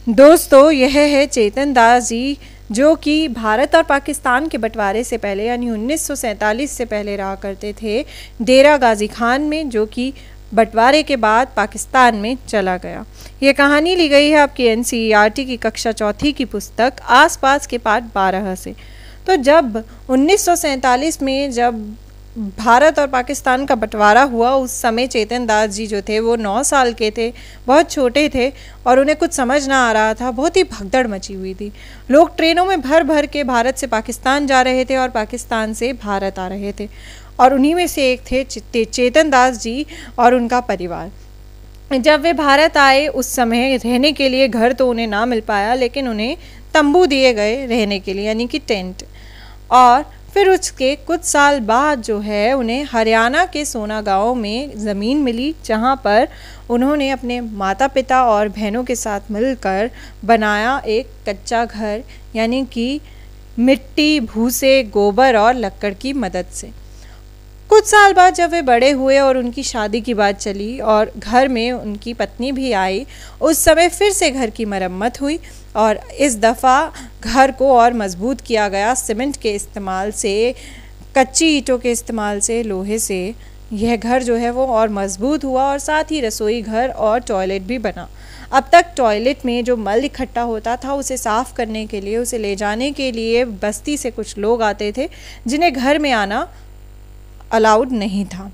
दोस्तों, यह है चेतन दास जी, जो कि भारत और पाकिस्तान के बंटवारे से पहले यानी 1947 से पहले रहा करते थे डेरा गाजी खान में, जो कि बंटवारे के बाद पाकिस्तान में चला गया। ये कहानी ली गई है आपकी NCERT की कक्षा चौथी की पुस्तक आसपास के पाठ 12 से। तो जब 1947 में जब भारत और पाकिस्तान का बंटवारा हुआ, उस समय चेतन दास जी जो थे वो 9 साल के थे, बहुत छोटे थे और उन्हें कुछ समझ ना आ रहा था। बहुत ही भगदड़ मची हुई थी। लोग ट्रेनों में भर भर के भारत से पाकिस्तान जा रहे थे और पाकिस्तान से भारत आ रहे थे, और उन्हीं में से एक थे चेतन दास जी और उनका परिवार। जब वे भारत आए उस समय रहने के लिए घर तो उन्हें ना मिल पाया, लेकिन उन्हें तंबू दिए गए रहने के लिए, यानी कि टेंट। और फिर उसके कुछ साल बाद जो है उन्हें हरियाणा के सोना गांव में ज़मीन मिली, जहां पर उन्होंने अपने माता पिता और बहनों के साथ मिलकर बनाया एक कच्चा घर, यानी कि मिट्टी, भूसे, गोबर और लकड़ की मदद से। कुछ साल बाद जब वे बड़े हुए और उनकी शादी की बात चली और घर में उनकी पत्नी भी आई, उस समय फिर से घर की मरम्मत हुई और इस दफ़ा घर को और मजबूत किया गया सीमेंट के इस्तेमाल से, कच्ची ईंटों के इस्तेमाल से, लोहे से। यह घर जो है वो और मजबूत हुआ और साथ ही रसोई घर और टॉयलेट भी बना। अब तक टॉयलेट में जो मल इकट्ठा होता था उसे साफ़ करने के लिए, उसे ले जाने के लिए बस्ती से कुछ लोग आते थे जिन्हें घर में आना अलाउड नहीं था।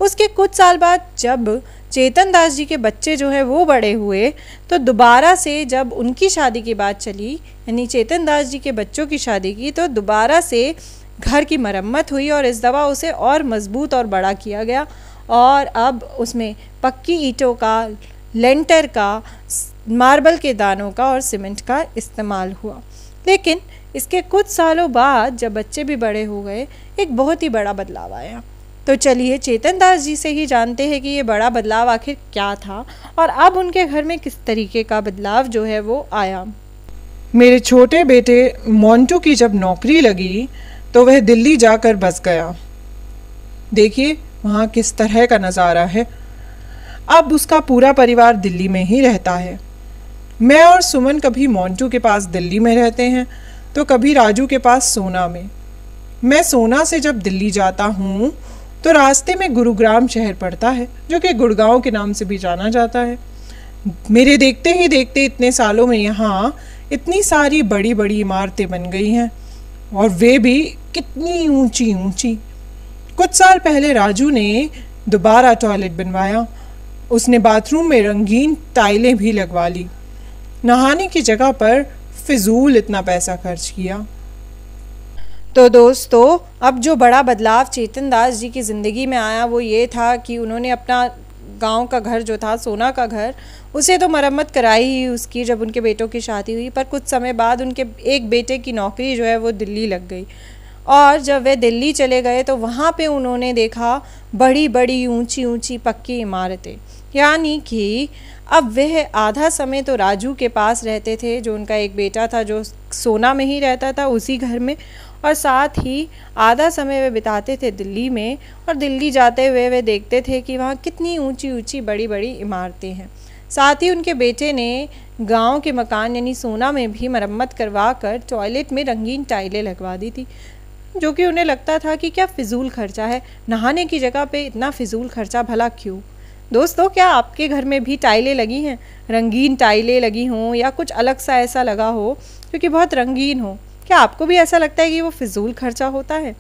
उसके कुछ साल बाद जब चेतन दास जी के बच्चे जो है वो बड़े हुए, तो दोबारा से जब उनकी शादी की बात चली, यानी चेतन दास जी के बच्चों की शादी की, तो दोबारा से घर की मरम्मत हुई और इस दफ़ा उसे और मजबूत और बड़ा किया गया और अब उसमें पक्की ईंटों का, लेंटर का, मार्बल के दानों का और सीमेंट का इस्तेमाल हुआ। लेकिन इसके कुछ सालों बाद जब बच्चे भी बड़े हो गए, एक बहुत ही बड़ा बदलाव आया। तो चलिए चेतन दास जी से ही जानते हैं कि ये बड़ा बदलाव आखिर क्या था और अब उनके घर में किस तरीके का बदलाव जो है वो आया। मेरे छोटे बेटे मोंटू की जब नौकरी लगी तो वह दिल्ली जाकर बस गया। देखिए वहाँ किस तरह का नज़ारा है। अब उसका पूरा परिवार दिल्ली में ही रहता है। मैं और सुमन कभी मोंटू के पास दिल्ली में रहते हैं तो कभी राजू के पास सोना में। मैं सोना से जब दिल्ली जाता हूँ तो रास्ते में गुरुग्राम शहर पड़ता है, जो कि गुड़गांव के नाम से भी जाना जाता है। मेरे देखते ही देखते इतने सालों में यहाँ इतनी सारी बड़ी बड़ी इमारतें बन गई हैं, और वे भी कितनी ऊंची ऊंची। कुछ साल पहले राजू ने दोबारा टॉयलेट बनवाया। उसने बाथरूम में रंगीन टाइलें भी लगवा ली। नहाने की जगह पर फिजूल इतना पैसा खर्च किया। तो दोस्तों, अब जो बड़ा बदलाव चेतन दास जी की ज़िंदगी में आया वो ये था कि उन्होंने अपना गांव का घर जो था, सोना का घर, उसे तो मरम्मत कराई ही उसकी जब उनके बेटों की शादी हुई, पर कुछ समय बाद उनके एक बेटे की नौकरी जो है वो दिल्ली लग गई। और जब वे दिल्ली चले गए तो वहाँ पे उन्होंने देखा बड़ी बड़ी ऊंची ऊंची पक्की इमारतें, यानी कि अब वह आधा समय तो राजू के पास रहते थे, जो उनका एक बेटा था जो सोना में ही रहता था उसी घर में, और साथ ही आधा समय वे बिताते थे दिल्ली में। और दिल्ली जाते हुए वे देखते थे कि वहाँ कितनी ऊंची ऊंची बड़ी बड़ी इमारतें हैं। साथ ही उनके बेटे ने गांव के मकान यानी सोना में भी मरम्मत करवा कर टॉयलेट में रंगीन टाइलें लगवा दी थी, जो कि उन्हें लगता था कि क्या फ़िजूल खर्चा है, नहाने की जगह पे इतना फ़िजूल खर्चा भला क्यों। दोस्तों, क्या आपके घर में भी टाइलें लगी हैं, रंगीन टाइलें लगी हों या कुछ अलग सा ऐसा लगा हो जो कि बहुत रंगीन हो? क्या आपको भी ऐसा लगता है कि वो फिजूल खर्चा होता है?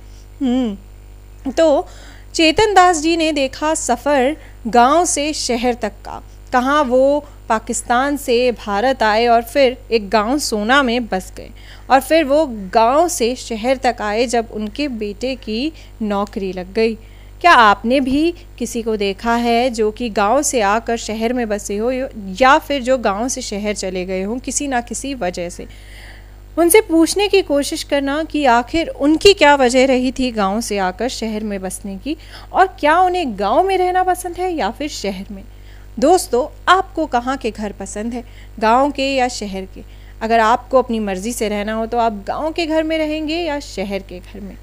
तो चेतन दास जी ने देखा सफ़र गांव से शहर तक का, कहाँ वो पाकिस्तान से भारत आए और फिर एक गांव सोना में बस गए, और फिर वो गांव से शहर तक आए जब उनके बेटे की नौकरी लग गई। क्या आपने भी किसी को देखा है जो कि गांव से आकर शहर में बसे हो, या फिर जो गांव से शहर चले गए हों किसी ना किसी वजह से? उनसे पूछने की कोशिश करना कि आखिर उनकी क्या वजह रही थी गांव से आकर शहर में बसने की, और क्या उन्हें गांव में रहना पसंद है या फिर शहर में। दोस्तों, आपको कहाँ के घर पसंद है, गांव के या शहर के? अगर आपको अपनी मर्ज़ी से रहना हो तो आप गांव के घर में रहेंगे या शहर के घर में?